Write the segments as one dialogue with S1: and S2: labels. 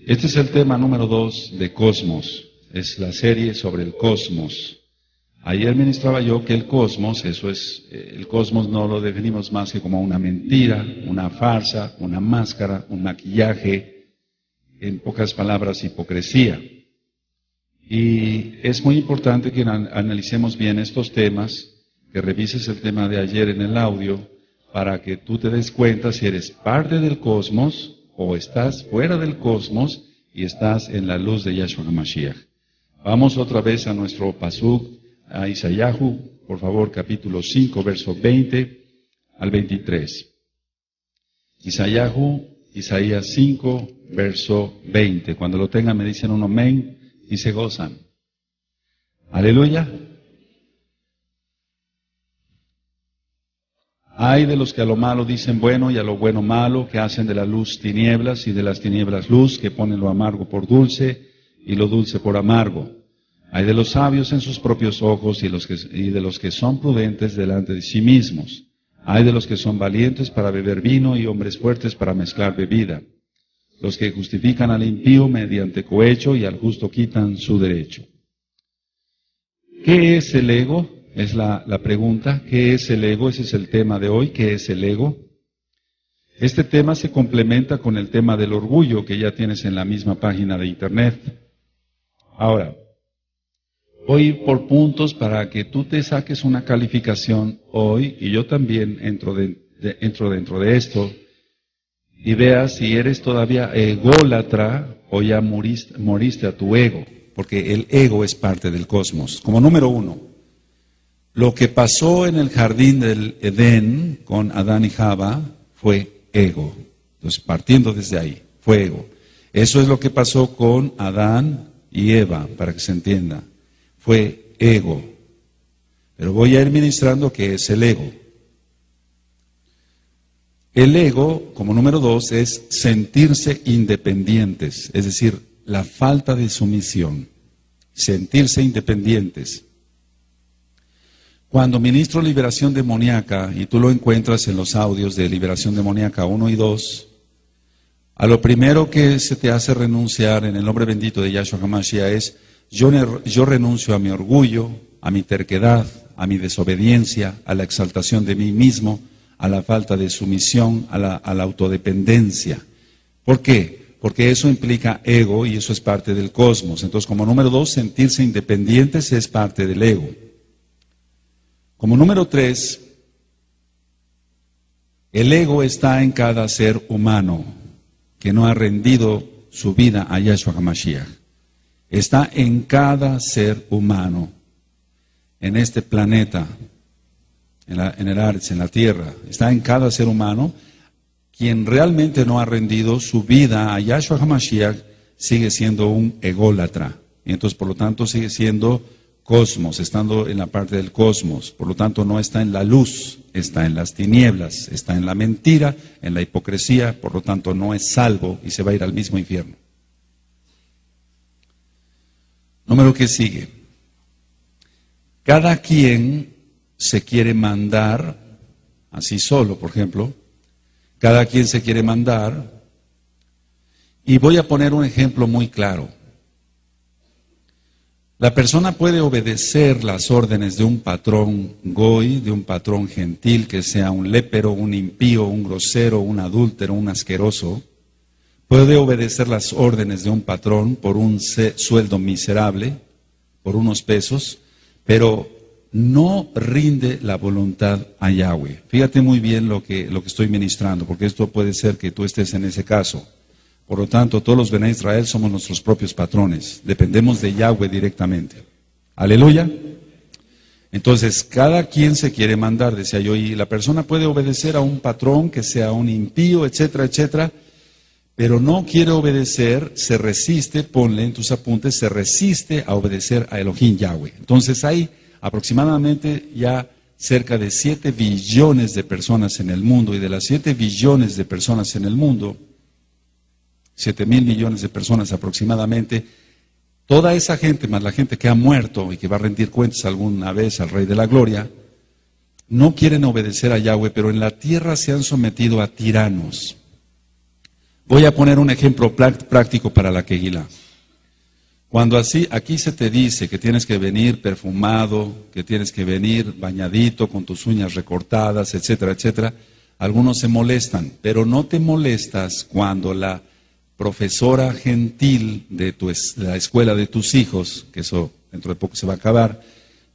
S1: Este es el tema número 2 de Cosmos. Es la serie sobre el cosmos. Ayer ministraba yo que el cosmos, el cosmos no lo definimos más que como una mentira, una farsa, una máscara, un maquillaje, en pocas palabras, hipocresía. Y es muy importante que analicemos bien estos temas, que revises el tema de ayer en el audio, para que tú te des cuenta si eres parte del cosmos o estás fuera del cosmos y estás en la luz de Yahshua HaMashiach. Vamos otra vez a nuestro pasuk, a Isayahu, por favor, capítulo 5, verso 20 al 23. Isaías 5, verso 20. Cuando lo tengan me dicen un amén y se gozan. Aleluya. Hay de los que a lo malo dicen bueno y a lo bueno malo, que hacen de la luz tinieblas y de las tinieblas luz, que ponen lo amargo por dulce y lo dulce por amargo. Hay de los sabios en sus propios ojos y de los que son prudentes delante de sí mismos. Hay de los que son valientes para beber vino y hombres fuertes para mezclar bebida. Los que justifican al impío mediante cohecho y al justo quitan su derecho. ¿Qué es el ego? Es la pregunta. ¿Qué es el ego? Ese es el tema de hoy. ¿Qué es el ego? Este tema se complementa con el tema del orgullo que ya tienes en la misma página de internet. Ahora, voy por puntos para que tú te saques una calificación hoy, y yo también entro dentro de esto, y veas si eres todavía ególatra o ya moriste a tu ego, porque el ego es parte del cosmos. Como número 1, lo que pasó en el jardín del Edén con Adán y Java fue ego. Entonces, partiendo desde ahí, fue ego. Eso es lo que pasó con Adán y Eva, para que se entienda. Fue ego. Pero voy a ir ministrando qué es el ego. El ego, como número 2, es sentirse independientes, es decir, la falta de sumisión. Sentirse independientes. Cuando ministro liberación demoníaca, y tú lo encuentras en los audios de liberación demoníaca 1 y 2, a lo primero que se te hace renunciar en el nombre bendito de Yahshua HaMashiach es: yo renuncio a mi orgullo, a mi terquedad, a mi desobediencia, a la exaltación de mí mismo, a la falta de sumisión, a la autodependencia. ¿Por qué? Porque eso implica ego y eso es parte del cosmos. Entonces, como número 2, sentirse independientes es parte del ego. Como número 3, el ego está en cada ser humano que no ha rendido su vida a Yahshua HaMashiach. Está en cada ser humano, en este planeta, en el Aretz, en la tierra. Está en cada ser humano. Quien realmente no ha rendido su vida a Yahshua HaMashiach sigue siendo un ególatra. Y entonces, por lo tanto, sigue siendo cosmos, estando en la parte del cosmos. Por lo tanto, no está en la luz, está en las tinieblas, está en la mentira, en la hipocresía. Por lo tanto, no es salvo y se va a ir al mismo infierno. Número que sigue. Cada quien se quiere mandar, así solo, por ejemplo. Cada quien se quiere mandar. Y voy a poner un ejemplo muy claro. La persona puede obedecer las órdenes de un patrón goy, de un patrón gentil, que sea un lépero, un impío, un grosero, un adúltero, un asqueroso. Puede obedecer las órdenes de un patrón por un sueldo miserable, por unos pesos, pero no rinde la voluntad a Yahweh. Fíjate muy bien lo que estoy ministrando, porque esto puede ser que tú estés en ese caso. Por lo tanto, todos los Bnei Israel somos nuestros propios patrones. Dependemos de Yahweh directamente. Aleluya. Entonces, cada quien se quiere mandar, decía yo, y la persona puede obedecer a un patrón que sea un impío, etcétera, etcétera, pero no quiere obedecer, se resiste, ponle en tus apuntes, se resiste a obedecer a Elohim Yahweh. Entonces, hay aproximadamente ya cerca de 7 billones de personas en el mundo, y de las 7 billones de personas en el mundo, 7,000 millones de personas aproximadamente, toda esa gente, más la gente que ha muerto y que va a rendir cuentas alguna vez al Rey de la Gloria, no quieren obedecer a Yahweh, pero en la tierra se han sometido a tiranos. Voy a poner un ejemplo práctico para la Kehilá. Cuando aquí se te dice que tienes que venir perfumado, que tienes que venir bañadito, con tus uñas recortadas, etcétera, etcétera, algunos se molestan, pero no te molestas cuando la profesora gentil de la escuela de tus hijos, que eso dentro de poco se va a acabar,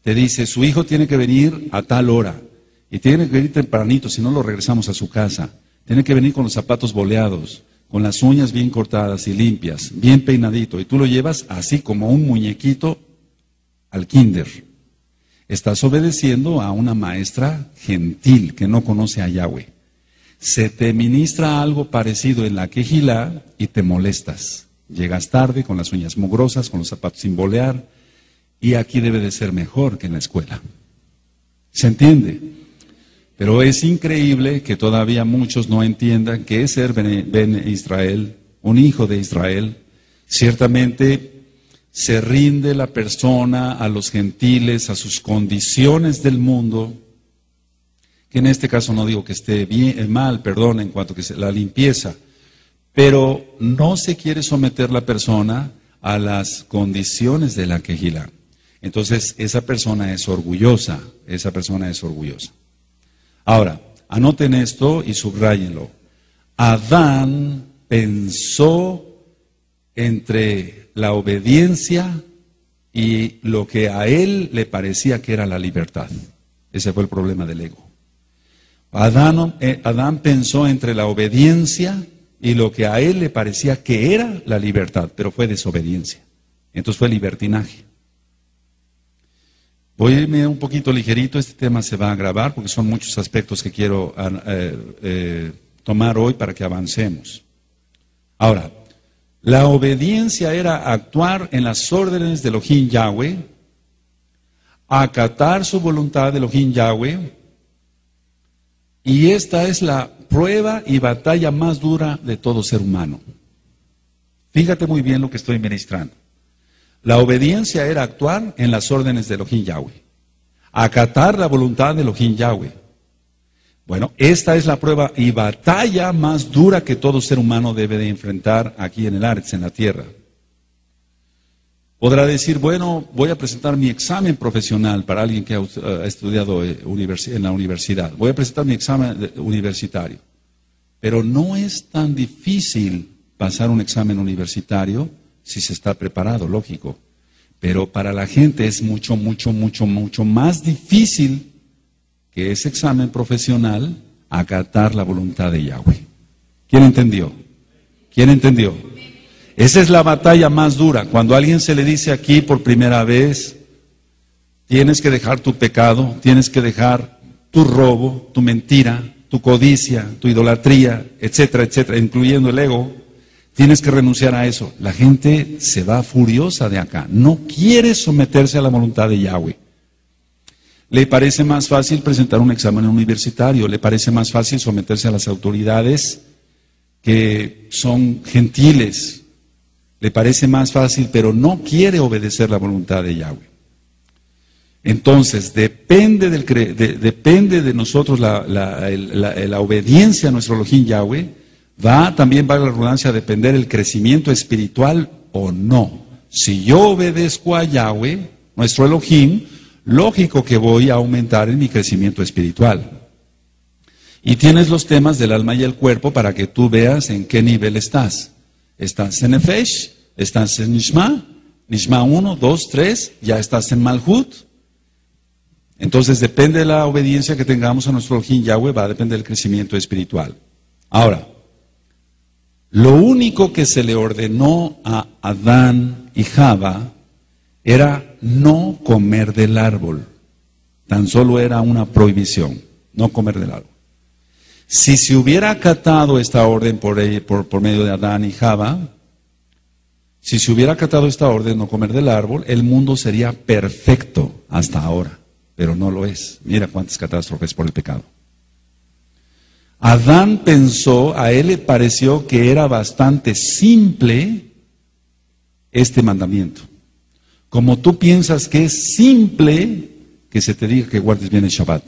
S1: te dice, su hijo tiene que venir a tal hora, y tiene que venir tempranito, si no lo regresamos a su casa, tiene que venir con los zapatos boleados, con las uñas bien cortadas y limpias, bien peinadito, y tú lo llevas así como un muñequito al kinder. Estás obedeciendo a una maestra gentil que no conoce a Yahweh. Se te ministra algo parecido en la Kehilá y te molestas. Llegas tarde con las uñas mugrosas, con los zapatos sin bolear, y aquí debe de ser mejor que en la escuela. ¿Se entiende? Pero es increíble que todavía muchos no entiendan que es ser Ben Israel, un hijo de Israel. Ciertamente se rinde la persona a los gentiles, a sus condiciones del mundo, que en este caso no digo que esté bien, mal, perdón, en cuanto que la limpieza, pero no se quiere someter la persona a las condiciones de la Kehilá. Entonces esa persona es orgullosa, Ahora, anoten esto y subráyenlo. Adán pensó entre la obediencia y lo que a él le parecía que era la libertad. Ese fue el problema del ego. Adán pensó entre la obediencia y lo que a él le parecía que era la libertad, pero fue desobediencia. Entonces fue libertinaje. Voy a irme un poquito ligerito, este tema se va a grabar porque son muchos aspectos que quiero tomar hoy para que avancemos. Ahora, la obediencia era actuar en las órdenes de Elohim Yahweh, acatar su voluntad de Elohim Yahweh, y esta es la prueba y batalla más dura de todo ser humano. Fíjate muy bien lo que estoy ministrando. La obediencia era actuar en las órdenes de Elohim Yahweh, acatar la voluntad de Elohim Yahweh. Bueno, esta es la prueba y batalla más dura que todo ser humano debe de enfrentar aquí en el Aretz, en la tierra. Podrá decir, bueno, voy a presentar mi examen profesional para alguien que ha estudiado en la universidad. Voy a presentar mi examen universitario. Pero no es tan difícil pasar un examen universitario si se está preparado, lógico. Pero para la gente es mucho más difícil que ese examen profesional acatar la voluntad de Yahweh. ¿Quién entendió? ¿Quién entendió? Esa es la batalla más dura. Cuando a alguien se le dice aquí por primera vez, tienes que dejar tu pecado, tienes que dejar tu robo, tu mentira, tu codicia, tu idolatría, etcétera, etcétera, incluyendo el ego. Tienes que renunciar a eso. La gente se va furiosa de acá. No quiere someterse a la voluntad de Yahweh. Le parece más fácil presentar un examen universitario. Le parece más fácil someterse a las autoridades que son gentiles. Le parece más fácil, pero no quiere obedecer la voluntad de Yahweh. Entonces, depende de nosotros la obediencia a nuestro Elohim Yahweh. También va la redundancia a depender el crecimiento espiritual o no. Si yo obedezco a Yahweh, nuestro Elohim, lógico que voy a aumentar en mi crecimiento espiritual. Y tienes los temas del alma y el cuerpo para que tú veas en qué nivel estás. Estás en Nefesh, estás en Nishma 1, 2, 3, ya estás en Malhut. Entonces depende de la obediencia que tengamos a nuestro Elohim Yahweh, va a depender del crecimiento espiritual. Ahora, lo único que se le ordenó a Adán y Java era no comer del árbol. Tan solo era una prohibición, no comer del árbol. Si se hubiera acatado esta orden por medio de Adán y Java, si se hubiera acatado esta orden, no comer del árbol, el mundo sería perfecto hasta ahora, pero no lo es. Mira cuántas catástrofes por el pecado. Adán pensó, a él le pareció que era bastante simple este mandamiento. Como tú piensas que es simple que se te diga que guardes bien el Shabbat.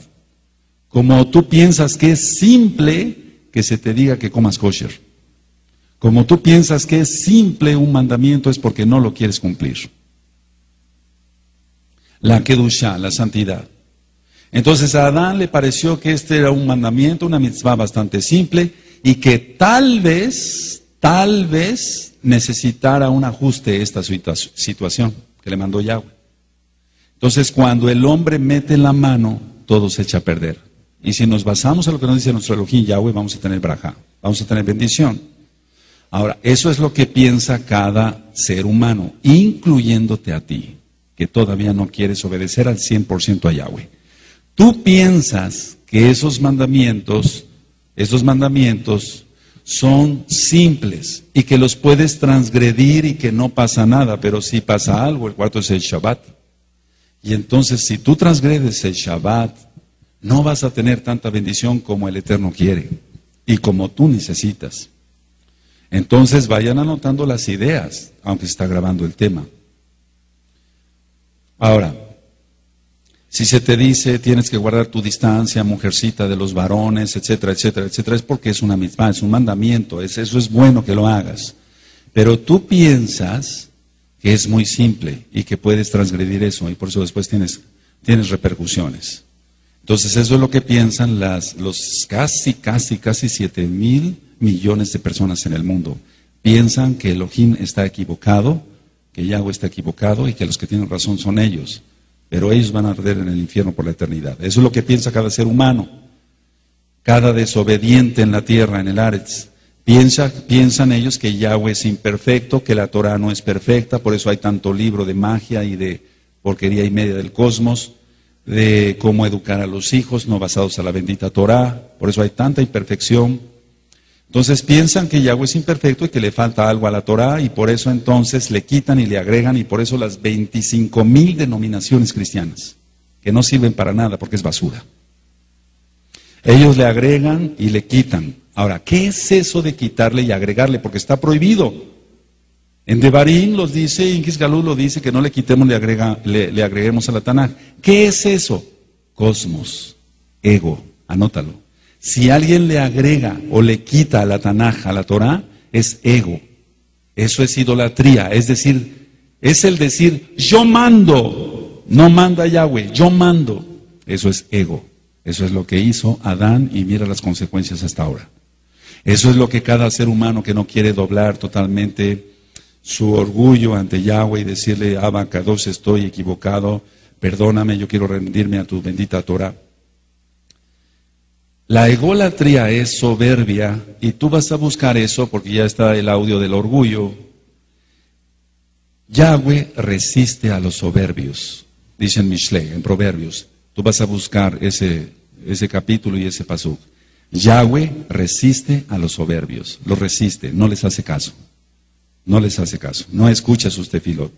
S1: Como tú piensas que es simple que se te diga que comas kosher. Como tú piensas que es simple un mandamiento, es porque no lo quieres cumplir. La Kedushá, la santidad. Entonces a Adán le pareció que este era un mandamiento, una mitzvah bastante simple, y que tal vez necesitara un ajuste esta situación que le mandó Yahweh. Entonces cuando el hombre mete la mano, todo se echa a perder. Y si nos basamos en lo que nos dice nuestro Elohim Yahweh, vamos a tener braja, vamos a tener bendición. Ahora, eso es lo que piensa cada ser humano, incluyéndote a ti, que todavía no quieres obedecer al 100% a Yahweh. Tú piensas que esos mandamientos son simples y que los puedes transgredir y que no pasa nada, pero sí pasa algo. El cuarto es el Shabbat. Y entonces, si tú transgredes el Shabbat, no vas a tener tanta bendición como el Eterno quiere y como tú necesitas. Entonces vayan anotando las ideas, aunque se está grabando el tema. Ahora, si se te dice tienes que guardar tu distancia, mujercita de los varones, etcétera, etcétera, etcétera, es porque es una mitzvah, es un mandamiento, eso es bueno que lo hagas. Pero tú piensas que es muy simple y que puedes transgredir eso y por eso después tienes repercusiones. Entonces eso es lo que piensan los casi 7,000 millones de personas en el mundo. Piensan que Elohim está equivocado, que Yahweh está equivocado y que los que tienen razón son ellos. Pero ellos van a arder en el infierno por la eternidad. Eso es lo que piensa cada ser humano. Cada desobediente en la tierra, en el Aretz. Piensan ellos que Yahweh es imperfecto, que la Torah no es perfecta, por eso hay tanto libro de magia y de porquería y media del cosmos, de cómo educar a los hijos, no basados a la bendita Torah, por eso hay tanta imperfección. Entonces piensan que Yahweh es imperfecto y que le falta algo a la Torah y por eso entonces le quitan y le agregan y por eso las 25,000 denominaciones cristianas, que no sirven para nada porque es basura. Ellos le agregan y le quitan. Ahora, ¿qué es eso de quitarle y agregarle? Porque está prohibido. En Devarim los dice, en Kisgalú lo dice, que no le quitemos, le agreguemos a la Tanaj. ¿Qué es eso? Cosmos, ego, anótalo. Si alguien le agrega o le quita a la Tanaj, a la Torah, es ego. Eso es idolatría, es decir, es el decir, yo mando, no manda Yahweh, yo mando. Eso es ego. Eso es lo que hizo Adán y mira las consecuencias hasta ahora. Eso es lo que cada ser humano que no quiere doblar totalmente su orgullo ante Yahweh y decirle, Abba Kadosh, estoy equivocado, perdóname, yo quiero rendirme a tu bendita Torah. La egolatría es soberbia y tú vas a buscar eso porque ya está el audio del orgullo. Yahweh resiste a los soberbios, dice en Mishlei, en Proverbios. Tú vas a buscar ese capítulo y ese pasuk. Yahweh resiste a los soberbios, los resiste, no les hace caso. No les hace caso, no escucha sus tefilot.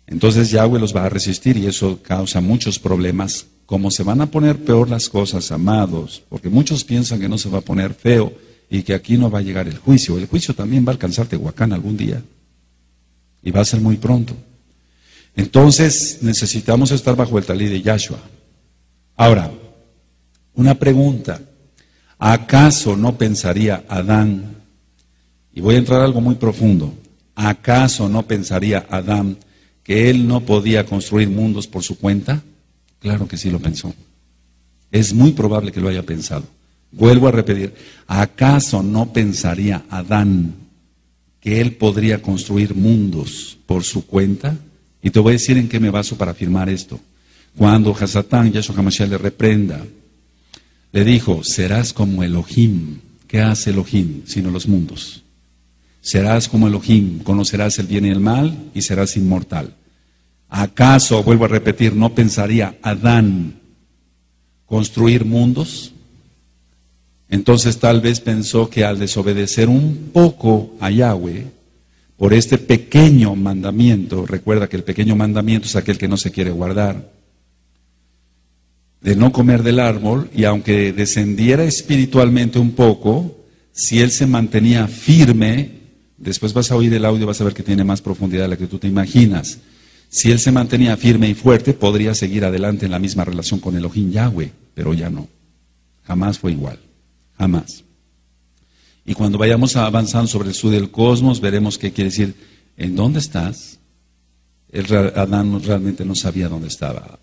S1: Entonces Yahweh los va a resistir y eso causa muchos problemas. Como se van a poner peor las cosas, amados, porque muchos piensan que no se va a poner feo y que aquí no va a llegar el juicio. El juicio también va a alcanzar Tehuacán algún día y va a ser muy pronto. Entonces necesitamos estar bajo el talí de Yahshua. Ahora, una pregunta. ¿Acaso no pensaría Adán? Y voy a entrar a algo muy profundo. ¿Acaso no pensaría Adán que él no podía construir mundos por su cuenta? Claro que sí lo pensó. Es muy probable que lo haya pensado. Vuelvo a repetir. ¿Acaso no pensaría Adán que él podría construir mundos por su cuenta? Y te voy a decir en qué me baso para afirmar esto. Cuando Hasatán, Yahshua HaMashiach, le reprenda, le dijo, serás como Elohim. ¿Qué hace Elohim sino los mundos? Serás como Elohim, conocerás el bien y el mal y serás inmortal. ¿Acaso, vuelvo a repetir, no pensaría Adán construir mundos? Entonces tal vez pensó que al desobedecer un poco a Yahweh, por este pequeño mandamiento, recuerda que el pequeño mandamiento es aquel que no se quiere guardar, de no comer del árbol, y aunque descendiera espiritualmente un poco, si él se mantenía firme, después vas a oír el audio, vas a ver que tiene más profundidad de la que tú te imaginas. Si él se mantenía firme y fuerte, podría seguir adelante en la misma relación con Elohim Yahweh, pero ya no. Jamás fue igual, jamás. Y cuando vayamos avanzando sobre el estudio del cosmos, veremos qué quiere decir, ¿en dónde estás? Adán realmente no sabía dónde estaba.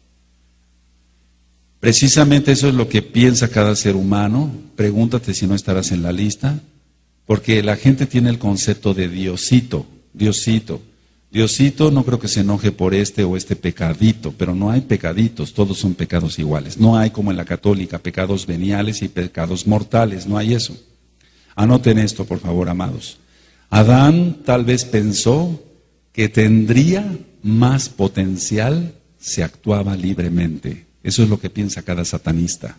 S1: Precisamente eso es lo que piensa cada ser humano. Pregúntate si no estarás en la lista, porque la gente tiene el concepto de Diosito, Diosito. Diosito no creo que se enoje por este o este pecadito, pero no hay pecaditos, todos son pecados iguales. No hay como en la católica, pecados veniales y pecados mortales, no hay eso. Anoten esto, por favor, amados. Adán tal vez pensó que tendría más potencial si actuaba libremente. Eso es lo que piensa cada satanista.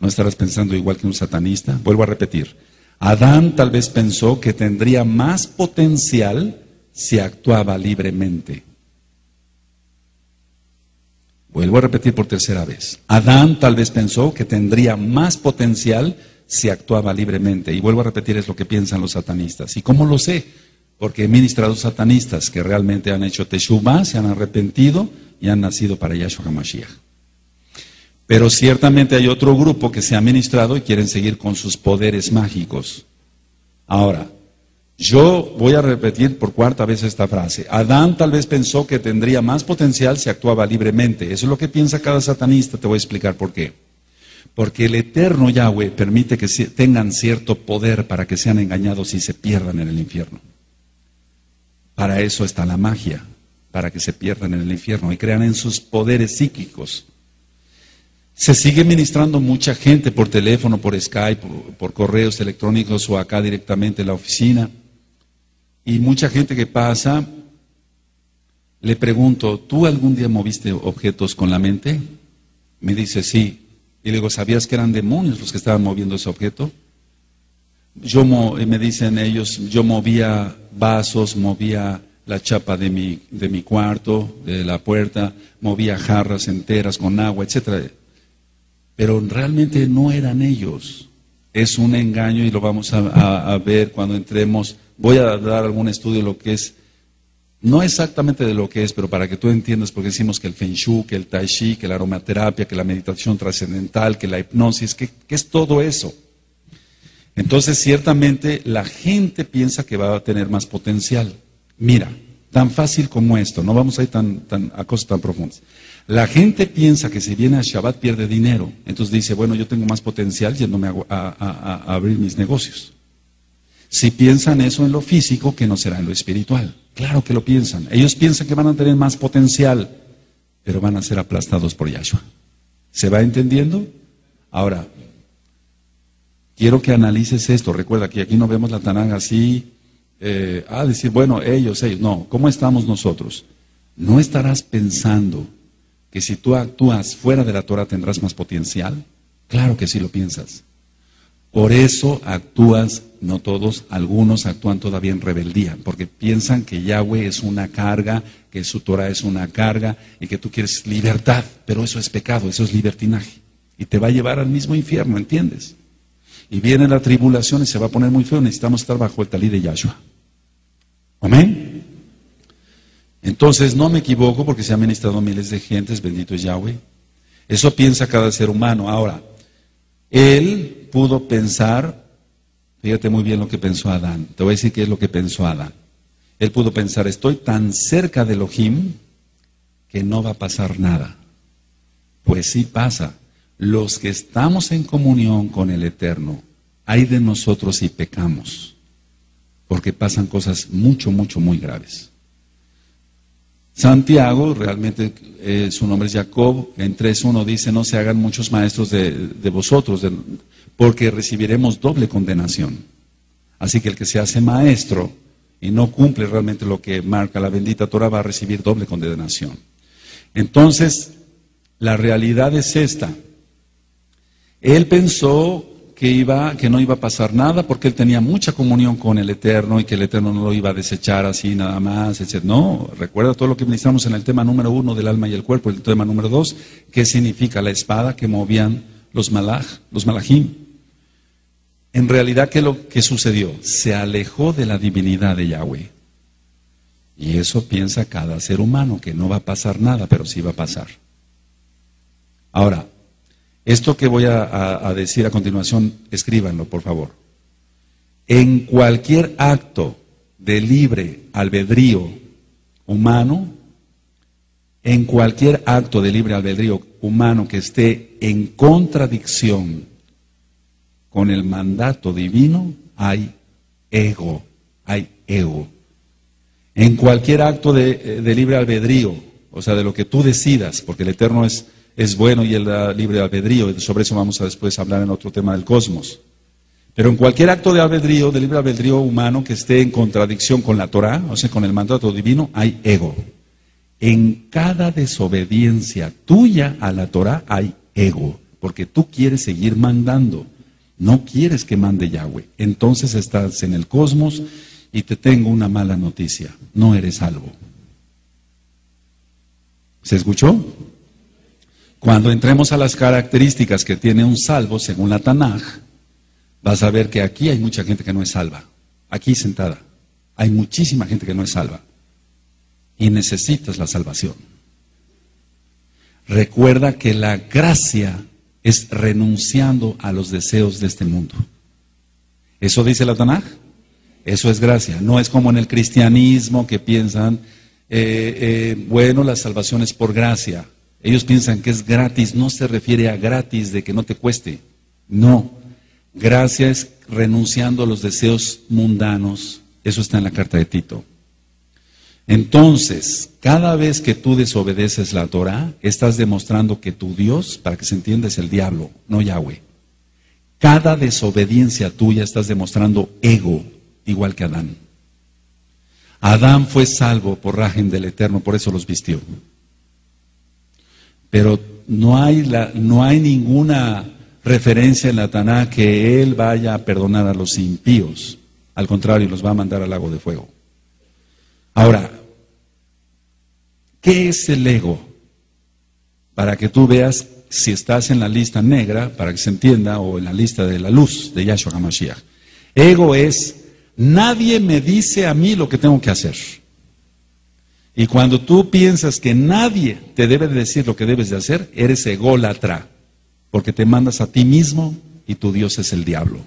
S1: ¿No estarás pensando igual que un satanista? Vuelvo a repetir. Adán tal vez pensó que tendría más potencial si actuaba libremente. Vuelvo a repetir por tercera vez. Adán tal vez pensó que tendría más potencial si actuaba libremente. Y vuelvo a repetir, es lo que piensan los satanistas. ¿Y cómo lo sé? Porque he ministrado satanistas que realmente han hecho teshuvah, se han arrepentido y han nacido para Yahshua HaMashiach. Pero ciertamente hay otro grupo que se ha ministrado y quieren seguir con sus poderes mágicos. Ahora, yo voy a repetir por cuarta vez esta frase. Adán tal vez pensó que tendría más potencial si actuaba libremente. Eso es lo que piensa cada satanista, te voy a explicar por qué. Porque el eterno Yahweh permite que tengan cierto poder para que sean engañados y se pierdan en el infierno. Para eso está la magia, para que se pierdan en el infierno y crean en sus poderes psíquicos. Se sigue ministrando mucha gente por teléfono, por Skype, por correos electrónicos o acá directamente en la oficina. Y mucha gente que pasa, le pregunto, ¿tú algún día moviste objetos con la mente? Me dice, sí. Y le digo, ¿sabías que eran demonios los que estaban moviendo ese objeto? Me dicen ellos, yo movía vasos, movía la chapa de mi cuarto, de la puerta, movía jarras enteras con agua, etcétera. Pero realmente no eran ellos. Es un engaño y lo vamos a ver cuando entremos. Voy a dar algún estudio de lo que es, no exactamente de lo que es, pero para que tú entiendas, porque decimos que el Feng Shui, que el Tai Chi, que la aromaterapia, que la meditación trascendental, que la hipnosis, que es todo eso. Entonces, ciertamente, la gente piensa que va a tener más potencial. Mira, tan fácil como esto, no vamos a ir a cosas tan profundas. La gente piensa que si viene a Shabbat pierde dinero. Entonces dice, bueno, yo tengo más potencial yéndome a abrir mis negocios. Si piensan eso en lo físico, ¿qué no será en lo espiritual? Claro que lo piensan. Ellos piensan que van a tener más potencial, pero van a ser aplastados por Yahshua. ¿Se va entendiendo? Ahora, quiero que analices esto. Recuerda que aquí no vemos la Tanaj así, decir, bueno, ellos. No, ¿cómo estamos nosotros? ¿No estarás pensando que si tú actúas fuera de la Torah tendrás más potencial? Claro que sí lo piensas. Por eso actúas, no todos, algunos actúan todavía en rebeldía, porque piensan que Yahweh es una carga, que su Torah es una carga y que tú quieres libertad, pero eso es pecado, eso es libertinaje y te va a llevar al mismo infierno, ¿entiendes? Y viene la tribulación y se va a poner muy feo, necesitamos estar bajo el talí de Yahshua. Amén. Entonces no me equivoco porque se han ministrado miles de gentes, bendito es Yahweh. Eso piensa cada ser humano. Ahora, él pudo pensar, fíjate muy bien lo que pensó Adán, te voy a decir qué es lo que pensó Adán. Él pudo pensar, estoy tan cerca de Elohim que no va a pasar nada. Pues sí pasa. Los que estamos en comunión con el Eterno, hay de nosotros si pecamos, porque pasan cosas muy graves. Santiago, realmente su nombre es Jacob, en 3:1 dice, no se hagan muchos maestros de vosotros, porque recibiremos doble condenación. Así que el que se hace maestro y no cumple realmente lo que marca la bendita Torah va a recibir doble condenación. Entonces, la realidad es esta. Él pensó que no iba a pasar nada porque él tenía mucha comunión con el Eterno y que el Eterno no lo iba a desechar así nada más, etc. No, recuerda todo lo que ministramos en el tema número 1 del alma y el cuerpo, el tema número 2, ¿qué significa la espada que movían los malajim? En realidad, ¿qué es lo que sucedió? Se alejó de la divinidad de Yahweh. Y eso piensa cada ser humano, que no va a pasar nada, pero sí va a pasar. Ahora, esto que voy a decir a continuación, escríbanlo, por favor. En cualquier acto de libre albedrío humano, en cualquier acto de libre albedrío humano que esté en contradicción con el mandato divino, hay ego, hay ego. En cualquier acto de libre albedrío, o sea, de lo que tú decidas, porque el Eterno es bueno y Él da libre albedrío, y sobre eso vamos a después hablar en otro tema del cosmos. Pero en cualquier acto de albedrío, de libre albedrío humano que esté en contradicción con la Torah, o sea, con el mandato divino, hay ego. En cada desobediencia tuya a la Torah hay ego, porque tú quieres seguir mandando, no quieres que mande Yahweh. Entonces estás en el cosmos y te tengo una mala noticia, no eres salvo. ¿Se escuchó? Cuando entremos a las características que tiene un salvo según la Tanaj, vas a ver que aquí hay mucha gente que no es salva. Aquí sentada, hay muchísima gente que no es salva. Y necesitas la salvación. Recuerda que la gracia es renunciando a los deseos de este mundo. ¿Eso dice la Tanaj? Eso es gracia. No es como en el cristianismo que piensan, bueno, la salvación es por gracia. Ellos piensan que es gratis. No se refiere a gratis de que no te cueste. No. Gracia es renunciando a los deseos mundanos. Eso está en la carta de Tito. Entonces, cada vez que tú desobedeces la Torah, estás demostrando que tu Dios, para que se entienda, es el diablo, no Yahweh. Cada desobediencia tuya estás demostrando ego, igual que Adán. Adán fue salvo por rajen del Eterno, por eso los vistió. Pero no hay ninguna referencia en la Taná que Él vaya a perdonar a los impíos. Al contrario, los va a mandar al lago de fuego. Ahora, ¿qué es el ego? Para que tú veas si estás en la lista negra, para que se entienda, o en la lista de la luz de Yahshua HaMashiach. Ego es, nadie me dice a mí lo que tengo que hacer. Y cuando tú piensas que nadie te debe de decir lo que debes de hacer, eres ególatra, porque te mandas a ti mismo y tu Dios es el diablo.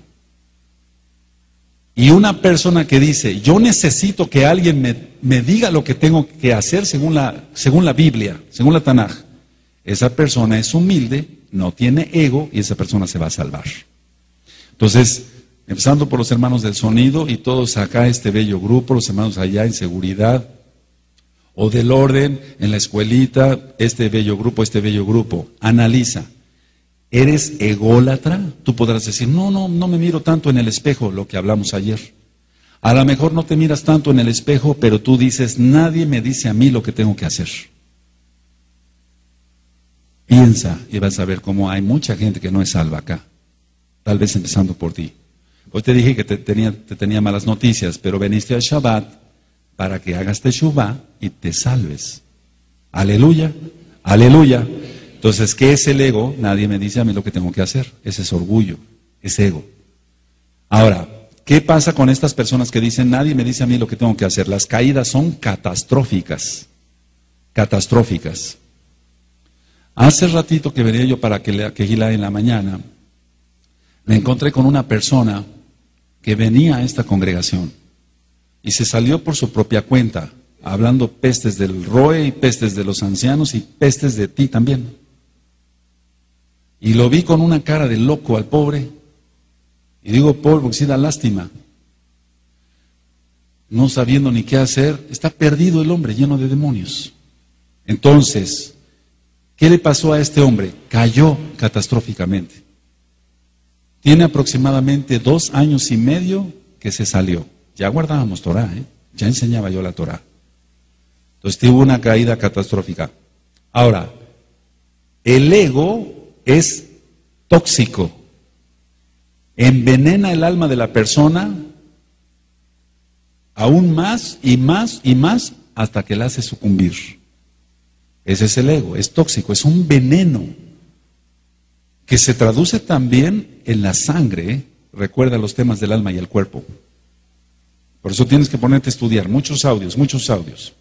S1: Y una persona que dice, yo necesito que alguien me diga lo que tengo que hacer según la Biblia, según la Tanaj, esa persona es humilde, no tiene ego y esa persona se va a salvar. Entonces, empezando por los hermanos del sonido y todos acá, este bello grupo, los hermanos allá en seguridad, o del orden, en la escuelita, este bello grupo, analiza. ¿Eres ególatra? Tú podrás decir, no me miro tanto en el espejo, lo que hablamos ayer. A lo mejor no te miras tanto en el espejo, pero tú dices, nadie me dice a mí lo que tengo que hacer. Piensa y vas a ver cómo hay mucha gente que no es salva acá. Tal vez empezando por ti. Hoy te dije que te tenía malas noticias, pero veniste al Shabbat para que hagas teshuvá y te salves. Aleluya, aleluya. Entonces, ¿qué es el ego? Nadie me dice a mí lo que tengo que hacer. Ese es orgullo, es ego. Ahora, ¿qué pasa con estas personas que dicen, nadie me dice a mí lo que tengo que hacer? Las caídas son catastróficas, catastróficas. Hace ratito que venía yo para que Gila en la mañana, me encontré con una persona que venía a esta congregación y se salió por su propia cuenta, hablando pestes del Roe y pestes de los ancianos y pestes de ti también. Y lo vi con una cara de loco al pobre. Y digo pobre porque sí da lástima. No sabiendo ni qué hacer, está perdido el hombre, lleno de demonios. Entonces, ¿qué le pasó a este hombre? Cayó catastróficamente. Tiene aproximadamente 2 años y medio que se salió. Ya guardábamos Torah, ya enseñaba yo la Torah. Entonces tuvo una caída catastrófica. Ahora, el ego es tóxico. Envenena el alma de la persona aún más y más y más hasta que la hace sucumbir. Ese es el ego, es tóxico, es un veneno que se traduce también en la sangre. Recuerda los temas del alma y el cuerpo. Por eso tienes que ponerte a estudiar muchos audios, muchos audios.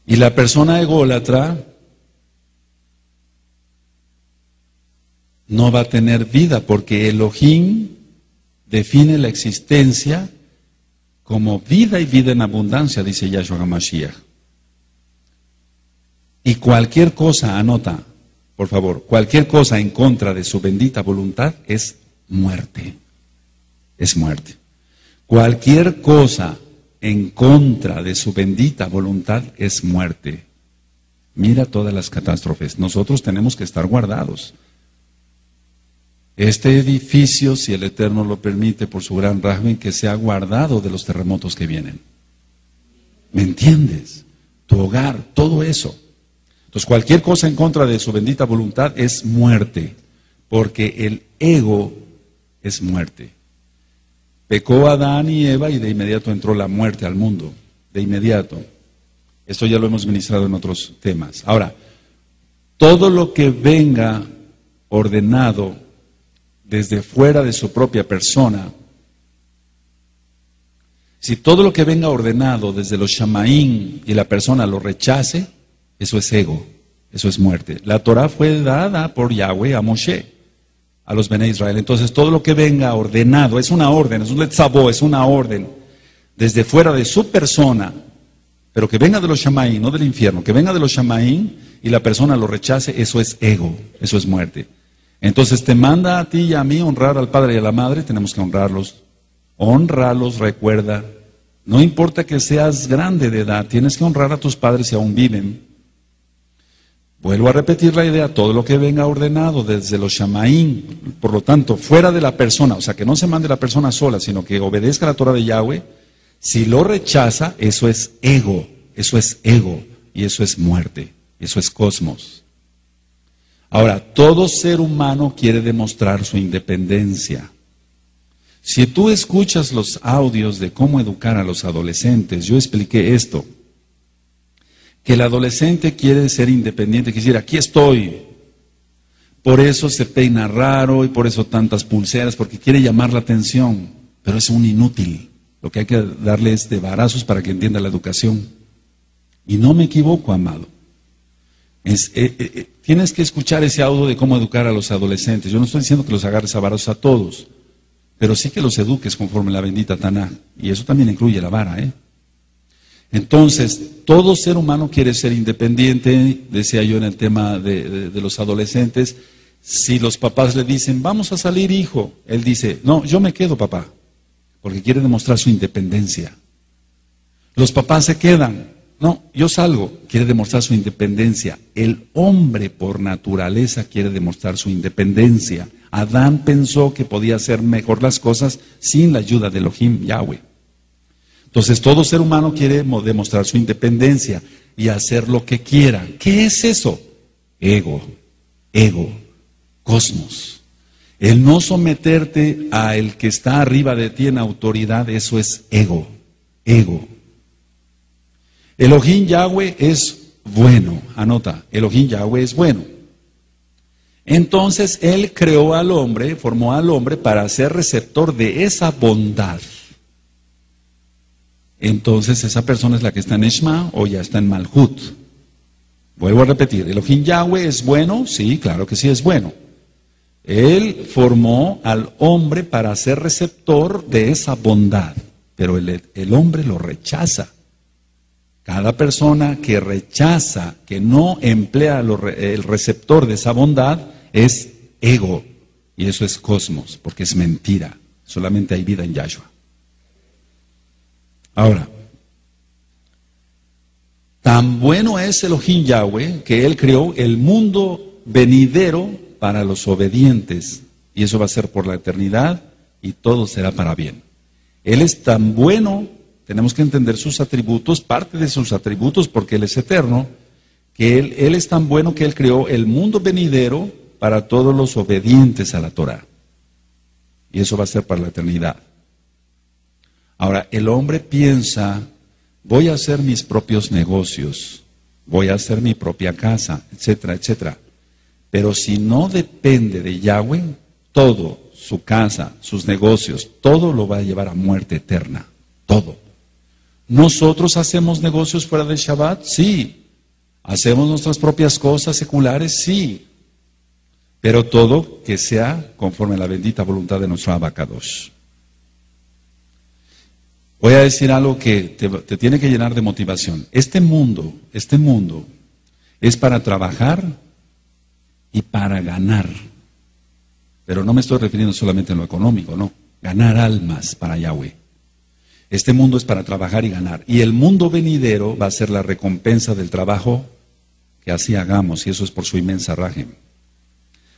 S1: Y la persona ególatra no va a tener vida porque Elohim define la existencia como vida y vida en abundancia, dice Yahshua HaMashiach. Y cualquier cosa, anota, por favor, cualquier cosa en contra de su bendita voluntad es muerte. Es muerte. Cualquier cosa en contra de su bendita voluntad es muerte. Mira todas las catástrofes. Nosotros tenemos que estar guardados. Este edificio, si el Eterno lo permite, por su gran Rahman, que sea guardado de los terremotos que vienen. ¿Me entiendes? Tu hogar, todo eso. Entonces, cualquier cosa en contra de su bendita voluntad es muerte, porque el ego es muerte. Pecó Adán y Eva y de inmediato entró la muerte al mundo, de inmediato. Esto ya lo hemos ministrado en otros temas. Ahora, todo lo que venga ordenado desde fuera de su propia persona, si todo lo que venga ordenado desde los shamaín y la persona lo rechace, eso es ego, eso es muerte. La Torah fue dada por Yahweh a Moshe, a los Bene Israel. Entonces todo lo que venga ordenado, es una orden, es un letzabó, es una orden, desde fuera de su persona, pero que venga de los shamaín, no del infierno, que venga de los shamaín y la persona lo rechace, eso es ego, eso es muerte. Entonces te manda a ti y a mí honrar al padre y a la madre, tenemos que honrarlos. Honralos, recuerda. No importa que seas grande de edad, tienes que honrar a tus padres si aún viven. Vuelvo a repetir la idea, todo lo que venga ordenado desde los shamaín, por lo tanto, fuera de la persona, o sea, que no se mande la persona sola, sino que obedezca la Torah de Yahweh, si lo rechaza, eso es ego, y eso es muerte, eso es cosmos. Ahora, todo ser humano quiere demostrar su independencia. Si tú escuchas los audios de cómo educar a los adolescentes, yo expliqué esto, que el adolescente quiere ser independiente, quiere decir, aquí estoy. Por eso se peina raro y por eso tantas pulseras, porque quiere llamar la atención, pero es un inútil. Lo que hay que darle es de varazos para que entienda la educación. Y no me equivoco, amado. Tienes que escuchar ese audio de cómo educar a los adolescentes. Yo no estoy diciendo que los agarres a varazos a todos, pero sí que los eduques conforme la bendita Taná. Y eso también incluye la vara, Entonces, todo ser humano quiere ser independiente, decía yo en el tema de los adolescentes. Si los papás le dicen, vamos a salir, hijo, él dice, no, yo me quedo, papá, porque quiere demostrar su independencia. Los papás se quedan, no, yo salgo, quiere demostrar su independencia. El hombre por naturaleza quiere demostrar su independencia. Adán pensó que podía hacer mejor las cosas sin la ayuda de Elohim, Yahweh. Entonces todo ser humano quiere demostrar su independencia y hacer lo que quiera. ¿Qué es eso? Ego, cosmos. El no someterte a el que está arriba de ti en autoridad, eso es ego. Elohim Yahweh es bueno, anota, Elohim Yahweh es bueno. Entonces Él creó al hombre, formó al hombre para ser receptor de esa bondad. Entonces esa persona es la que está en Shema o ya está en Malhut. Vuelvo a repetir, Elohim Yahweh es bueno, sí, claro que sí es bueno. Él formó al hombre para ser receptor de esa bondad, pero el hombre lo rechaza. Cada persona que rechaza, que no emplea el receptor de esa bondad, es ego. Y eso es cosmos, porque es mentira. Solamente hay vida en Yahshua. Ahora, tan bueno es Elohim Yahweh que Él creó el mundo venidero para los obedientes. Y eso va a ser por la eternidad y todo será para bien. Él es tan bueno, tenemos que entender sus atributos, parte de sus atributos, porque Él es eterno, que Él es tan bueno que Él creó el mundo venidero para todos los obedientes a la Torah. Y eso va a ser para la eternidad. Ahora, el hombre piensa, voy a hacer mis propios negocios, voy a hacer mi propia casa, etcétera, etcétera. Pero si no depende de Yahweh, todo, su casa, sus negocios, todo lo va a llevar a muerte eterna, todo. ¿Nosotros hacemos negocios fuera del Shabbat? Sí. ¿Hacemos nuestras propias cosas seculares? Sí. Pero todo que sea conforme a la bendita voluntad de nuestro Abacadosh. Voy a decir algo que te tiene que llenar de motivación. Este mundo es para trabajar y para ganar. Pero no me estoy refiriendo solamente a lo económico, no. Ganar almas para Yahweh. Este mundo es para trabajar y ganar. Y el mundo venidero va a ser la recompensa del trabajo que así hagamos, y eso es por su inmensa rajem.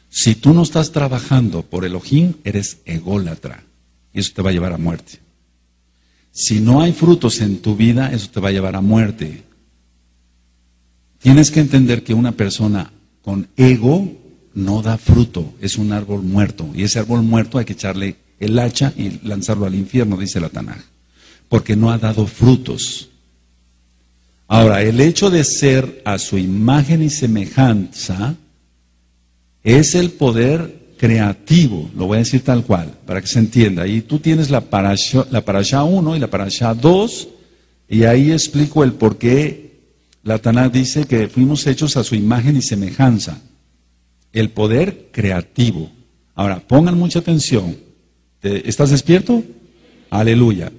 S1: Si tú no estás trabajando por Elohim, eres ególatra, y eso te va a llevar a muerte. Si no hay frutos en tu vida, eso te va a llevar a muerte. Tienes que entender que una persona con ego no da fruto, es un árbol muerto, y ese árbol muerto hay que echarle el hacha y lanzarlo al infierno, dice la Tanaj, porque no ha dado frutos. Ahora, el hecho de ser a su imagen y semejanza es el poder creativo, lo voy a decir tal cual, para que se entienda. Y tú tienes la parashá 1 y la parashá 2, y ahí explico el por qué la Tanaj dice que fuimos hechos a su imagen y semejanza. El poder creativo. Ahora, pongan mucha atención. ¿Estás despierto? Aleluya.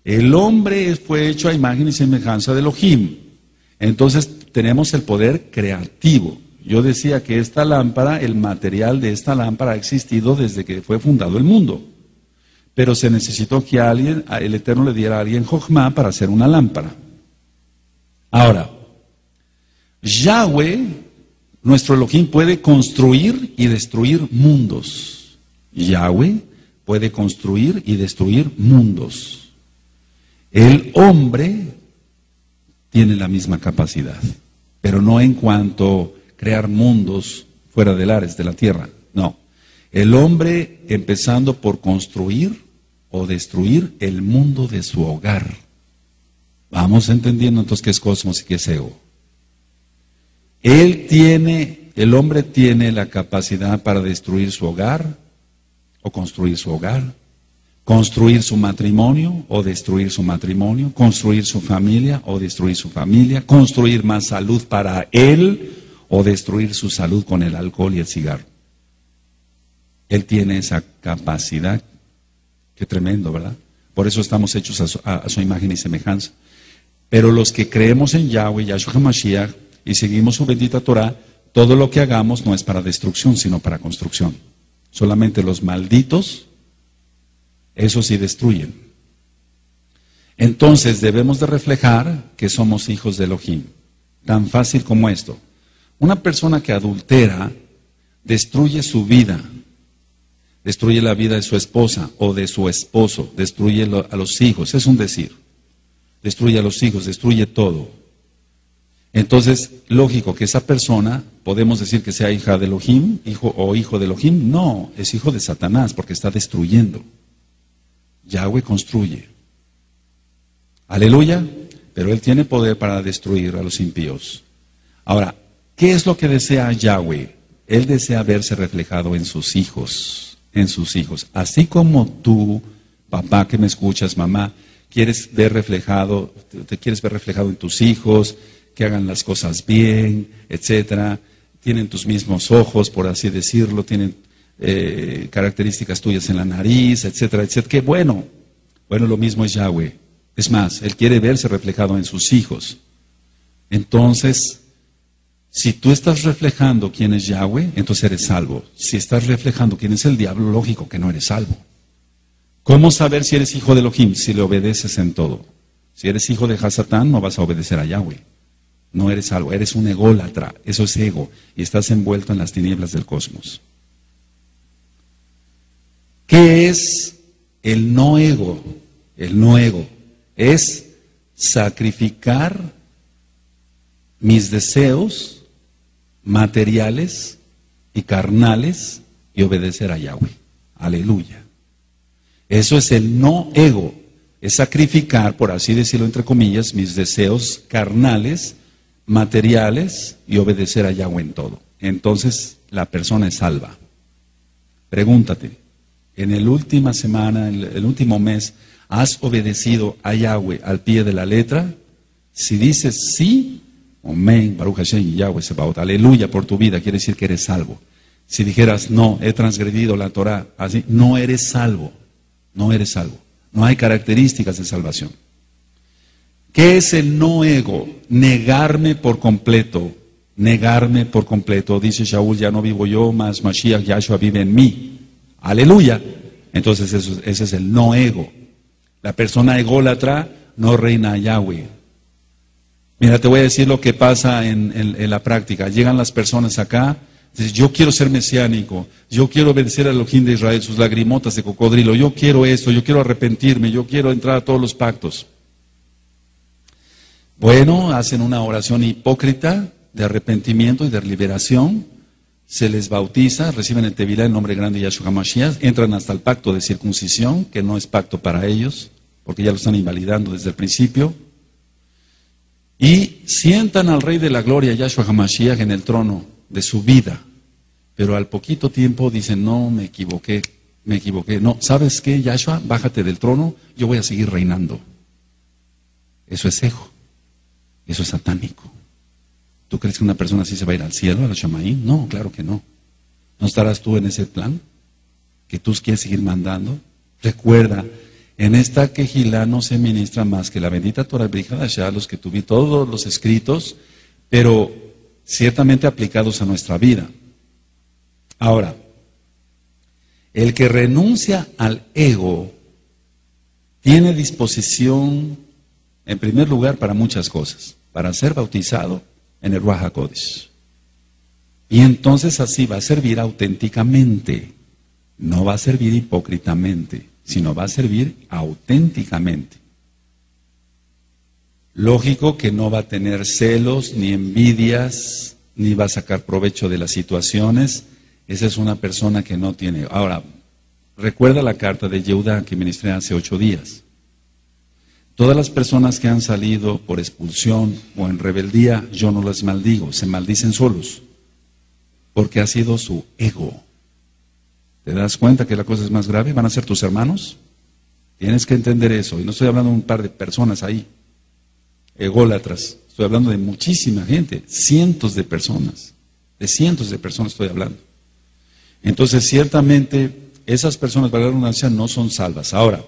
S1: El hombre fue hecho a imagen y semejanza de Elohim. Entonces tenemos el poder creativo. Yo decía que esta lámpara, el material de esta lámpara ha existido desde que fue fundado el mundo. Pero se necesitó que el Eterno le diera a alguien Jochma para hacer una lámpara. Ahora, Yahweh, nuestro Elohim, puede construir y destruir mundos. Yahweh puede construir y destruir mundos. El hombre tiene la misma capacidad, pero no en cuanto a crear mundos fuera del Ares, de la tierra. No. El hombre empezando por construir o destruir el mundo de su hogar. Vamos entendiendo entonces qué es cosmos y qué es ego. El hombre tiene la capacidad para destruir su hogar o construir su hogar, construir su matrimonio o destruir su matrimonio, construir su familia o destruir su familia, construir más salud para él o destruir su salud con el alcohol y el cigarro. Él tiene esa capacidad. Qué tremendo, ¿verdad? Por eso estamos hechos a su imagen y semejanza. Pero los que creemos en Yahweh, Yahshua HaMashiach, y seguimos su bendita Torah, todo lo que hagamos no es para destrucción, sino para construcción. Solamente los malditos, esos sí destruyen. Entonces debemos de reflejar que somos hijos de Elohim. Tan fácil como esto. Una persona que adultera destruye su vida, destruye la vida de su esposa o de su esposo, destruye a los hijos, es un decir. Destruye a los hijos, destruye todo. Entonces, lógico que esa persona, podemos decir que sea hija de Elohim, hijo de Elohim, no, es hijo de Satanás porque está destruyendo. Yahweh construye. Aleluya, pero Él tiene poder para destruir a los impíos. Ahora, ¿qué es lo que desea Yahweh? Él desea verse reflejado en sus hijos, Así como tú, papá que me escuchas, mamá, te quieres ver reflejado en tus hijos, que hagan las cosas bien, etcétera, tienen tus mismos ojos, por así decirlo, tienen características tuyas en la nariz, etcétera, etcétera. Qué bueno. Bueno, lo mismo es Yahweh. Es más, Él quiere verse reflejado en sus hijos. Entonces, si tú estás reflejando quién es Yahweh, entonces eres salvo. Si estás reflejando quién es el diablo, lógico que no eres salvo. ¿Cómo saber si eres hijo de Elohim? Si le obedeces en todo. Si eres hijo de Hasatán, no vas a obedecer a Yahweh. No eres salvo, eres un ególatra, eso es ego, y estás envuelto en las tinieblas del cosmos. ¿Qué es el no ego? El no ego es sacrificar mis deseos materiales y carnales y obedecer a Yahweh. Aleluya. Eso es el no ego, es sacrificar, por así decirlo entre comillas, mis deseos carnales, materiales y obedecer a Yahweh en todo. Entonces la persona es salva. Pregúntate, en la última semana, en el último mes, ¿has obedecido a Yahweh al pie de la letra? Si dices sí, amén, Baruch Hashem, Yahweh Sebaot, aleluya por tu vida, quiere decir que eres salvo. Si dijeras no, he transgredido la Torah, así, no eres salvo, no eres salvo. No hay características de salvación. ¿Qué es el no ego? Negarme por completo. Negarme por completo. Dice Shaul, ya no vivo yo, más Mashiach Yahshua vive en mí. Aleluya. Entonces ese es el no ego. La persona ególatra no reina a Yahweh. Mira, te voy a decir lo que pasa en la práctica. Llegan las personas acá, dicen, yo quiero ser mesiánico, yo quiero obedecer al Elohim de Israel, sus lagrimotas de cocodrilo, yo quiero esto, yo quiero arrepentirme, yo quiero entrar a todos los pactos. Bueno, hacen una oración hipócrita de arrepentimiento y de liberación, se les bautiza, reciben el Tevilá en nombre grande de Yahshua HaMashiach, entran hasta el pacto de circuncisión, que no es pacto para ellos, porque ya lo están invalidando desde el principio, y sientan al Rey de la Gloria, Yahshua HaMashiach, en el trono de su vida, pero al poquito tiempo dicen, no, me equivoqué, no, ¿sabes qué, Yahshua? Bájate del trono, yo voy a seguir reinando. Eso es ego. Eso es satánico. ¿Tú crees que una persona así se va a ir al cielo, a la Shamaín? No, claro que no. ¿No estarás tú en ese plan? ¿Que tú quieres seguir mandando? Recuerda, en esta quejilá no se ministra más que la bendita Torah Brihadashá, los que tuve todos los escritos, pero ciertamente aplicados a nuestra vida. Ahora, el que renuncia al ego tiene disposición, en primer lugar, para muchas cosas. Para ser bautizado en el Ruach HaKodesh. Y entonces así va a servir auténticamente. No va a servir hipócritamente, sino va a servir auténticamente. Lógico que no va a tener celos, ni envidias, ni va a sacar provecho de las situaciones. Esa es una persona que no tiene. Ahora, recuerda la carta de Yehudá que ministré hace 8 días. Todas las personas que han salido por expulsión o en rebeldía, yo no las maldigo, se maldicen solos, porque ha sido su ego. ¿Te das cuenta que la cosa es más grave? ¿Van a ser tus hermanos? Tienes que entender eso, y no estoy hablando de un par de personas ahí, ególatras, estoy hablando de muchísima gente, cientos de personas estoy hablando. Entonces, ciertamente, esas personas, para la redundancia, no son salvas. Ahora,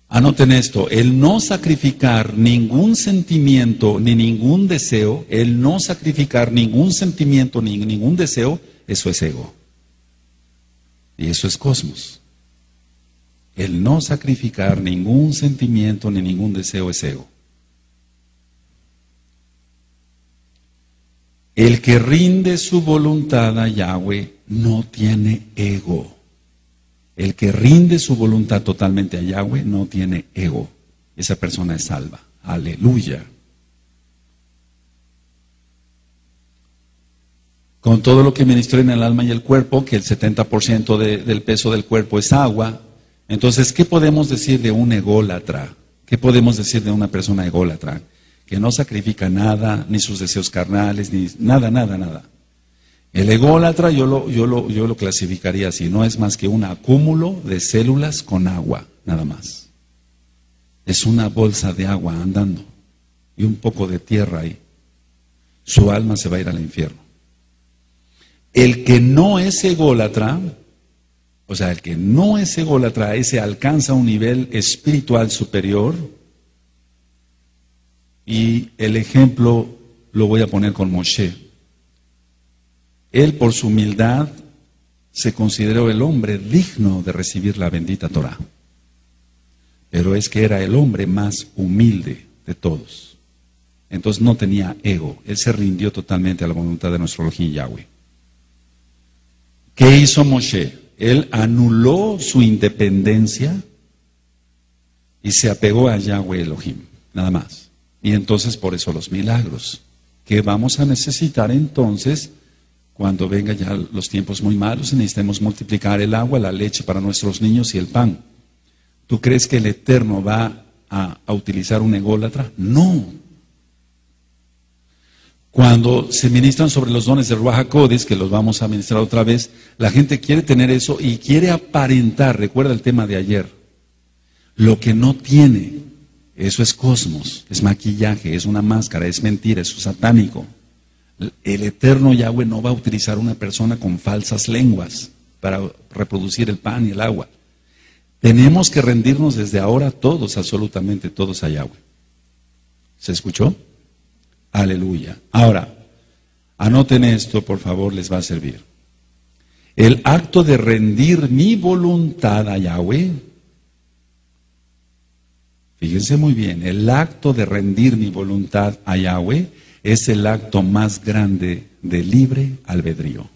S1: anoten esto, el no sacrificar ningún sentimiento ni ningún deseo, el no sacrificar ningún sentimiento ni ningún deseo, eso es ego. Y eso es cosmos. El no sacrificar ningún sentimiento ni ningún deseo es ego. El que rinde su voluntad a Yahweh no tiene ego. El que rinde su voluntad totalmente a Yahweh no tiene ego. Esa persona es salva. Aleluya. Con todo lo que ministré en el alma y el cuerpo, que el 70% del peso del cuerpo es agua, entonces, ¿qué podemos decir de un ególatra? ¿Qué podemos decir de una persona ególatra? Que no sacrifica nada, ni sus deseos carnales, ni nada. El ególatra yo lo clasificaría así, no es más que un acúmulo de células con agua, nada más. Es una bolsa de agua andando y un poco de tierra ahí. Su alma se va a ir al infierno. El que no es ególatra, ese alcanza un nivel espiritual superior, y el ejemplo lo voy a poner con Moshe. Él, por su humildad, se consideró el hombre digno de recibir la bendita Torah. Pero es que era el hombre más humilde de todos. Entonces no tenía ego. Él se rindió totalmente a la voluntad de nuestro Elohim Yahweh. ¿Qué hizo Moshe? Él anuló su independencia y se apegó a Yahweh Elohim, nada más. Y entonces por eso los milagros. ¿Qué vamos a necesitar entonces? Cuando vengan ya los tiempos muy malos y necesitemos multiplicar el agua, la leche para nuestros niños y el pan. ¿Tú crees que el Eterno va a utilizar un ególatra? No. Cuando se ministran sobre los dones de Ruach HaKodesh, que los vamos a ministrar otra vez, la gente quiere tener eso y quiere aparentar, recuerda el tema de ayer, lo que no tiene. Eso es cosmos, es maquillaje, es una máscara, es mentira, es satánico. El eterno Yahweh no va a utilizar una persona con falsas lenguas para reproducir el pan y el agua. Tenemos que rendirnos desde ahora todos, absolutamente todos a Yahweh. ¿Se escuchó? Aleluya. Ahora, anoten esto, por favor, les va a servir. El acto de rendir mi voluntad a Yahweh, fíjense muy bien, el acto de rendir mi voluntad a Yahweh es el acto más grande de libre albedrío.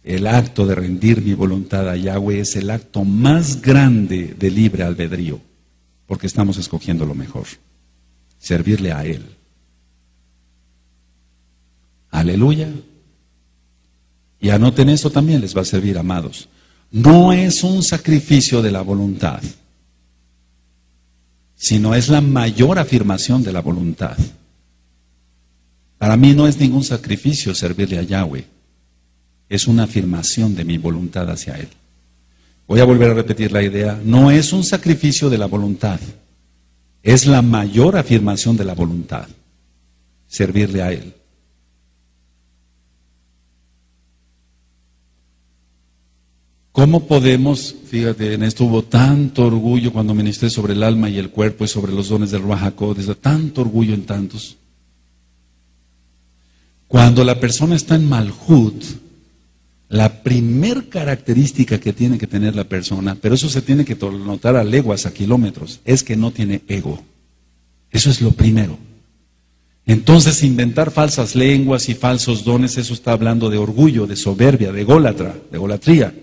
S1: El acto de rendir mi voluntad a Yahweh es el acto más grande de libre albedrío, porque estamos escogiendo lo mejor, servirle a Él. Aleluya. Y anoten esto también, les va a servir, amados. No es un sacrificio de la voluntad, sino es la mayor afirmación de la voluntad. Para mí no es ningún sacrificio servirle a Yahweh, es una afirmación de mi voluntad hacia Él. Voy a volver a repetir la idea, no es un sacrificio de la voluntad, es la mayor afirmación de la voluntad, servirle a Él. ¿Cómo podemos, fíjate, en esto hubo tanto orgullo cuando ministré sobre el alma y el cuerpo y sobre los dones del Ruach HaKodesh, tanto orgullo en tantos? Cuando la persona está en Malhut, la primer característica que tiene que tener la persona, pero eso se tiene que notar a leguas, a kilómetros, es que no tiene ego. Eso es lo primero. Entonces, inventar falsas lenguas y falsos dones, eso está hablando de orgullo, de soberbia, de egolatría.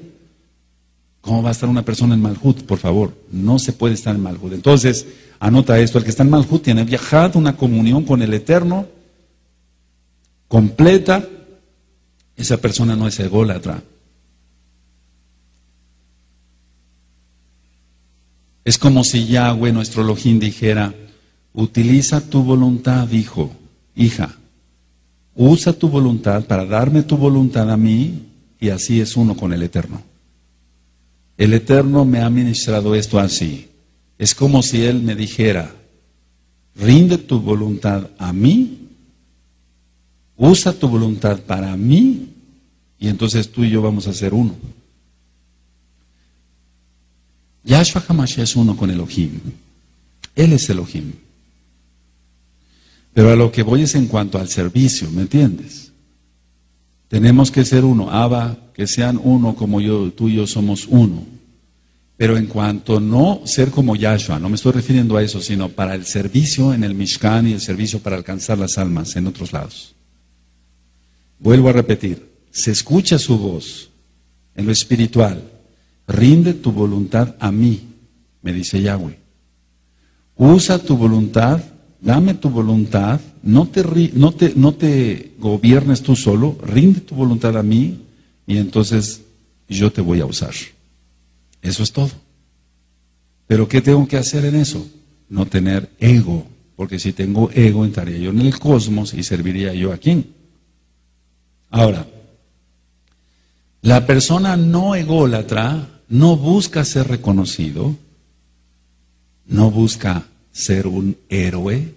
S1: ¿Cómo va a estar una persona en Malhut? Por favor, no se puede estar en Malhut. Entonces, anota esto, el que está en Malhut tiene viajado una comunión con el Eterno completa. Esa persona no es ególatra. Es como si Yahweh, nuestro Elohim, dijera, utiliza tu voluntad, hijo, hija. Usa tu voluntad para darme tu voluntad a mí, y así es uno con el Eterno. El Eterno me ha ministrado esto así. Es como si Él me dijera, rinde tu voluntad a mí, usa tu voluntad para mí, y entonces tú y yo vamos a ser uno. Yahshua HaMashiach es uno con Elohim. Él es Elohim. Pero a lo que voy es en cuanto al servicio, ¿me entiendes? Tenemos que ser uno. Abba, que sean uno como yo, tú y yo somos uno. Pero en cuanto no ser como Yahshua, no me estoy refiriendo a eso, sino para el servicio en el Mishkan y el servicio para alcanzar las almas en otros lados. Vuelvo a repetir, se escucha su voz en lo espiritual. Rinde tu voluntad a mí, me dice Yahweh. Usa tu voluntad, dame tu voluntad, no te gobiernes tú solo, rinde tu voluntad a mí y entonces yo te voy a usar. Eso es todo. Pero ¿qué tengo que hacer en eso? No tener ego, porque si tengo ego entraría yo en el cosmos y serviría yo a quién. Ahora, la persona no ególatra no busca ser reconocido, no busca ser un héroe,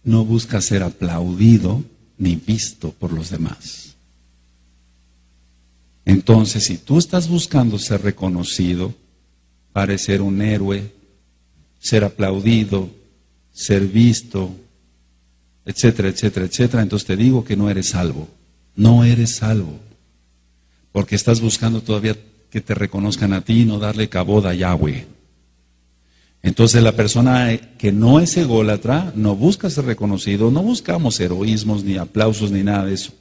S1: no busca ser aplaudido ni visto por los demás. Entonces, si tú estás buscando ser reconocido, parecer un héroe, ser aplaudido, ser visto, etcétera, etcétera, etcétera, entonces te digo que no eres salvo. No eres salvo. Porque estás buscando todavía que te reconozcan a ti y no darle cabod a Yahweh. Entonces la persona que no es ególatra no busca ser reconocido, no buscamos heroísmos, ni aplausos, ni nada de eso.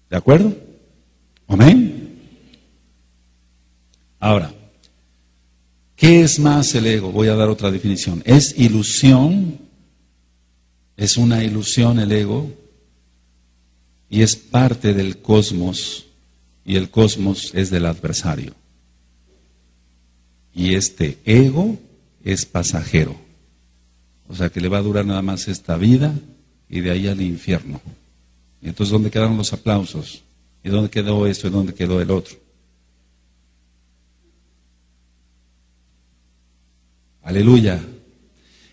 S1: ¿De acuerdo? Amén. Ahora, ¿qué es más el ego? Voy a dar otra definición. Es ilusión, es una ilusión el ego, y es parte del cosmos, y el cosmos es del adversario. Y este ego es pasajero. O sea que le va a durar nada más esta vida y de ahí al infierno. Y entonces, ¿dónde quedaron los aplausos? ¿Y dónde quedó esto? ¿Y dónde quedó el otro? Aleluya.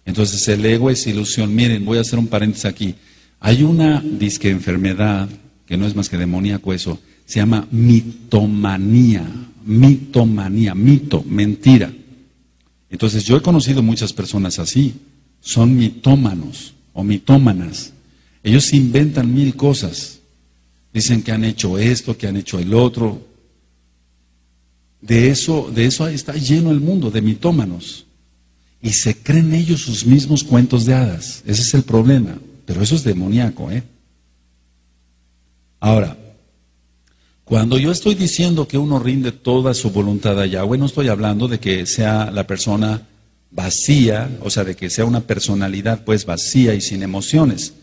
S1: Entonces el ego es ilusión. Miren, voy a hacer un paréntesis aquí. Hay una disque enfermedad, que no es más que demoníaco eso, se llama mitomanía. mitomanía, mito, mentira. Entonces yo he conocido muchas personas así, son mitómanos o mitómanas. Ellos inventan mil cosas, dicen que han hecho esto, que han hecho el otro. De eso está lleno el mundo, de mitómanos. Y se creen ellos sus mismos cuentos de hadas. Ese es el problema. Pero eso es demoníaco, ¿eh? Ahora, cuando yo estoy diciendo que uno rinde toda su voluntad a Yahweh, no estoy hablando de que sea la persona vacía, o sea, de que sea una personalidad pues vacía y sin emociones.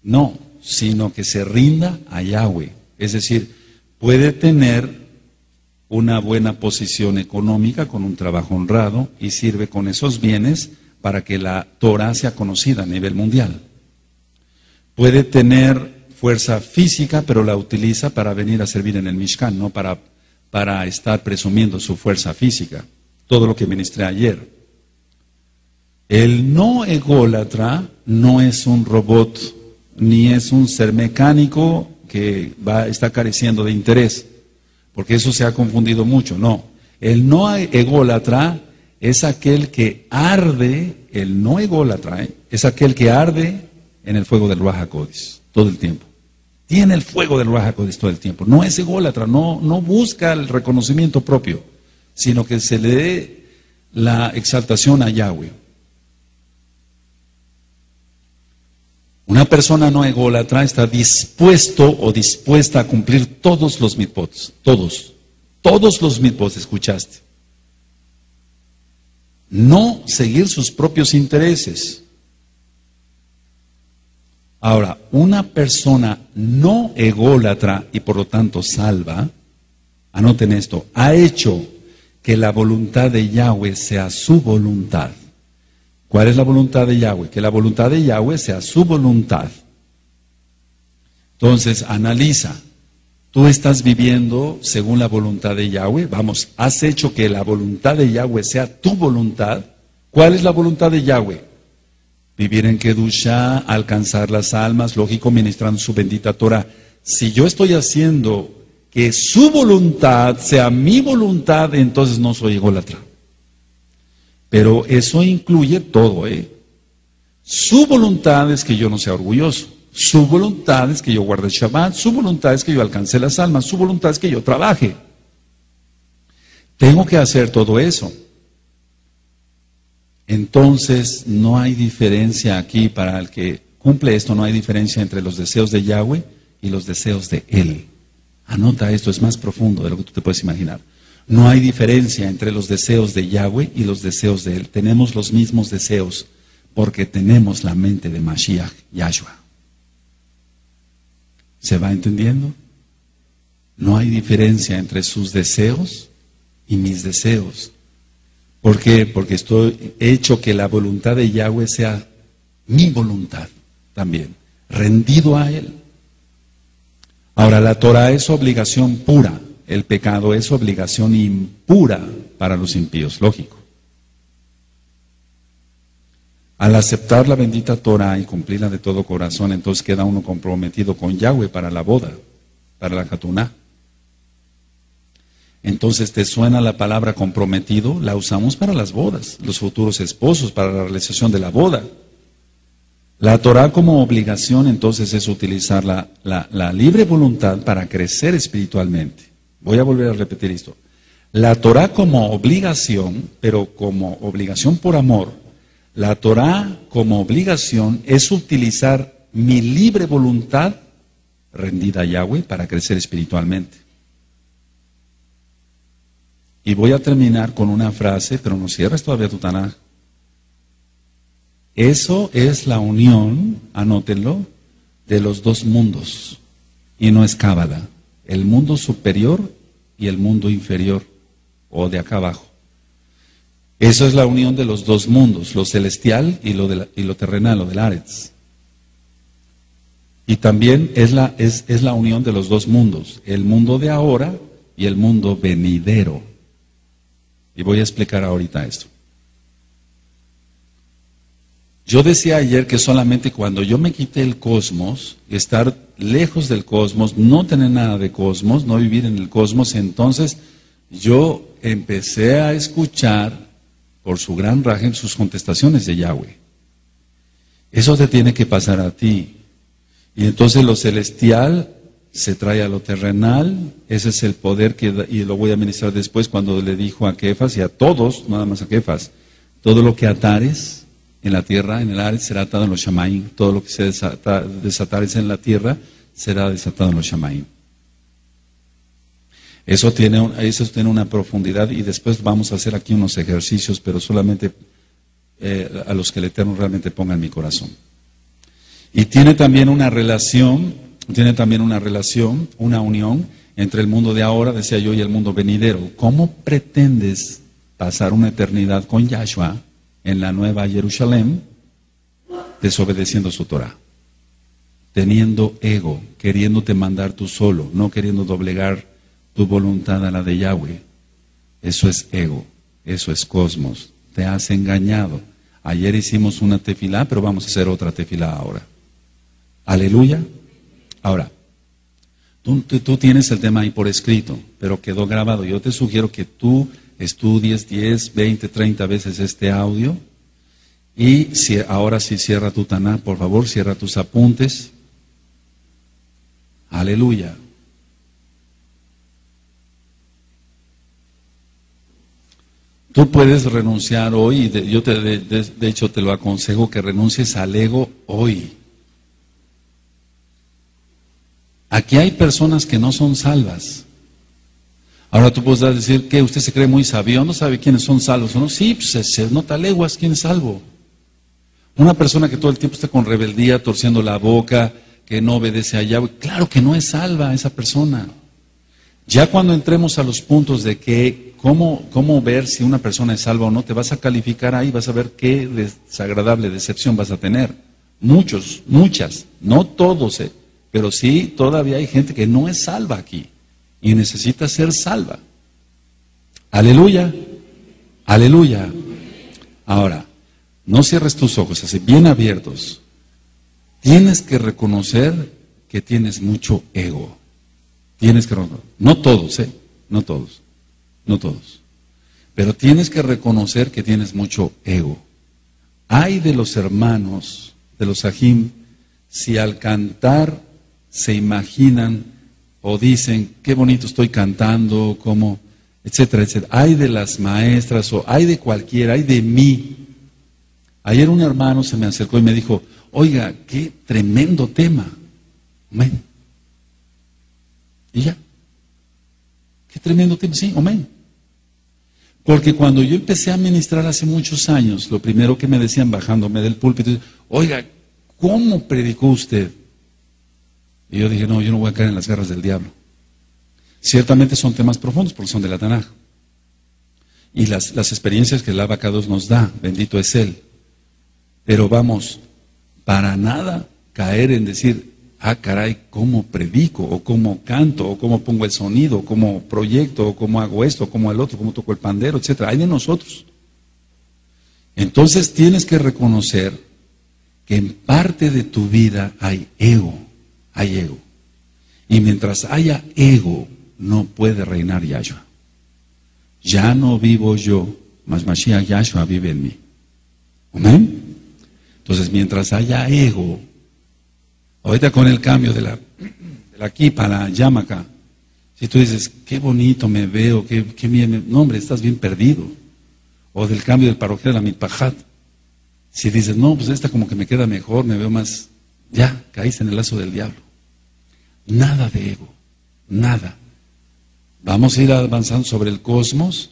S1: No, sino que se rinda a Yahweh. Es decir, puede tener una buena posición económica con un trabajo honrado y sirve con esos bienes para que la Torah sea conocida a nivel mundial. Puede tener fuerza física, pero la utiliza para venir a servir en el Mishkan, no para estar presumiendo su fuerza física. Todo lo que ministré ayer. El no ególatra no es un robot, ni es un ser mecánico que está careciendo de interés, porque eso se ha confundido mucho. No, el no ególatra es aquel que arde, el no ególatra, es aquel que arde en el fuego del Ruach HaKodesh todo el tiempo. Tiene el fuego del Ruach HaKodesh todo el tiempo. No es ególatra, no busca el reconocimiento propio, sino que se le dé la exaltación a Yahweh. Una persona no ególatra está dispuesto o dispuesta a cumplir todos los mitpots, todos los mitpots, escuchaste. No seguir sus propios intereses. Ahora, una persona no ególatra y por lo tanto salva, anoten esto, ha hecho que la voluntad de Yahweh sea su voluntad. ¿Cuál es la voluntad de Yahweh? Que la voluntad de Yahweh sea su voluntad. Entonces, analiza. ¿Tú estás viviendo según la voluntad de Yahweh? Vamos, ¿has hecho que la voluntad de Yahweh sea tu voluntad? ¿Cuál es la voluntad de Yahweh? Vivir en Kedushá, alcanzar las almas, lógico, ministrando su bendita Torah. Si yo estoy haciendo que su voluntad sea mi voluntad, entonces no soy ególatra. Pero eso incluye todo, Su voluntad es que yo no sea orgulloso. Su voluntad es que yo guarde el Shabbat. Su voluntad es que yo alcance las almas. Su voluntad es que yo trabaje. Tengo que hacer todo eso. Entonces, no hay diferencia aquí para el que cumple esto, no hay diferencia entre los deseos de Yahweh y los deseos de Él. Anota esto, es más profundo de lo que tú te puedes imaginar. No hay diferencia entre los deseos de Yahweh y los deseos de Él. Tenemos los mismos deseos porque tenemos la mente de Mashiach, Yahshua. ¿Se va entendiendo? No hay diferencia entre sus deseos y mis deseos. ¿Por qué? Porque estoy hecho que la voluntad de Yahweh sea mi voluntad también, rendido a Él. Ahora, la Torah es obligación pura, el pecado es obligación impura para los impíos, lógico. Al aceptar la bendita Torah y cumplirla de todo corazón, entonces queda uno comprometido con Yahweh para la boda, para la Jatuná. Entonces, ¿te suena la palabra comprometido? La usamos para las bodas, los futuros esposos, para la realización de la boda. La Torah como obligación, entonces, es utilizar la libre voluntad para crecer espiritualmente. Voy a volver a repetir esto. La Torah como obligación, pero como obligación por amor, la Torah como obligación es utilizar mi libre voluntad rendida a Yahweh para crecer espiritualmente. Y voy a terminar con una frase, pero no cierres todavía tu Tanaj. Eso es la unión, anótenlo, de los dos mundos. Y no es cábala. El mundo superior y el mundo inferior, o de acá abajo. Eso es la unión de los dos mundos, lo celestial y lo terrenal, lo del Aretz. Y también es la unión de los dos mundos, el mundo de ahora y el mundo venidero. Y voy a explicar ahorita esto. Yo decía ayer que solamente cuando yo me quité el cosmos, estar lejos del cosmos, no tener nada de cosmos, no vivir en el cosmos, entonces yo empecé a escuchar por su gran rajem sus contestaciones de Yahweh. Eso te tiene que pasar a ti. Y entonces lo celestial se trae a lo terrenal. Ese es el poder y lo voy a ministrar después cuando le dijo a Kefas y a todos, nada más a Kefas, todo lo que atares en la tierra, en el Ares, será atado en los Shamaim. Todo lo que se desatares en la tierra será desatado en los Shamaim. Eso tiene una profundidad y después vamos a hacer aquí unos ejercicios, pero solamente a los que el Eterno realmente ponga en mi corazón. Y tiene también una relación, una unión entre el mundo de ahora, decía yo, y el mundo venidero. ¿Cómo pretendes pasar una eternidad con Yahshua en la nueva Jerusalén desobedeciendo su Torah? Teniendo ego, queriéndote mandar tú solo, no queriendo doblegar tu voluntad a la de Yahweh. Eso es ego, eso es cosmos. Te has engañado. Ayer hicimos una tefilá, pero vamos a hacer otra tefilá ahora. Aleluya. Ahora, tú tienes el tema ahí por escrito, pero quedó grabado. Yo te sugiero que tú estudies 10, 20, 30 veces este audio. Y ahora sí cierra tu Taná, por favor, cierra tus apuntes. Aleluya. Tú puedes renunciar hoy, yo de hecho te lo aconsejo que renuncies al ego hoy. Aquí hay personas que no son salvas. Ahora tú puedes decir que usted se cree muy sabio, no sabe quiénes son salvos o no. Sí, pues se nota leguas quién es salvo. Una persona que todo el tiempo está con rebeldía, torciendo la boca, que no obedece a Yahweh, claro que no es salva esa persona. Ya cuando entremos a los puntos de que cómo ver si una persona es salva o no, te vas a calificar ahí, vas a ver qué desagradable decepción vas a tener. Muchas, no todos, pero sí todavía hay gente que no es salva aquí y necesita ser salva. Aleluya, aleluya. Ahora, no cierres tus ojos, así bien abiertos. Tienes que reconocer que tienes mucho ego. Tienes que reconocer, no todos, no todos. Pero tienes que reconocer que tienes mucho ego. Hay de los hermanos, de los ajim, si al cantar se imaginan o dicen, qué bonito estoy cantando, como, etcétera, etcétera. Hay de las maestras o hay de cualquiera, hay de mí. Ayer un hermano se me acercó y me dijo, oiga, qué tremendo tema. Amén. Y ya. Qué tremendo tema, sí, amén. Porque cuando yo empecé a ministrar hace muchos años, lo primero que me decían bajándome del púlpito, oiga, ¿cómo predicó usted? Y yo dije, no, yo no voy a caer en las garras del diablo. Ciertamente son temas profundos porque son de la Tanaj. Y las experiencias que el Abacados nos da, bendito es Él. Pero vamos, para nada caer en decir, ah, caray, ¿cómo predico? O cómo canto, o cómo pongo el sonido, o cómo proyecto, o cómo hago esto, o cómo el otro, cómo toco el pandero, etcétera. Hay de nosotros. Entonces tienes que reconocer que en parte de tu vida hay ego. Y mientras haya ego, no puede reinar Yahshua. Ya no vivo yo, mas Mashiach Yahshua vive en mí. ¿Amén? Entonces, mientras haya ego, ahorita con el cambio de la kipa a la yamaka, si tú dices, qué bonito me veo, qué bien, no hombre, estás bien perdido. O del cambio del parroquial a la mitpajat. Si dices, no, pues esta como que me queda mejor, me veo más, ya, caíste en el lazo del diablo. Nada de ego, nada. Vamos a ir avanzando sobre el cosmos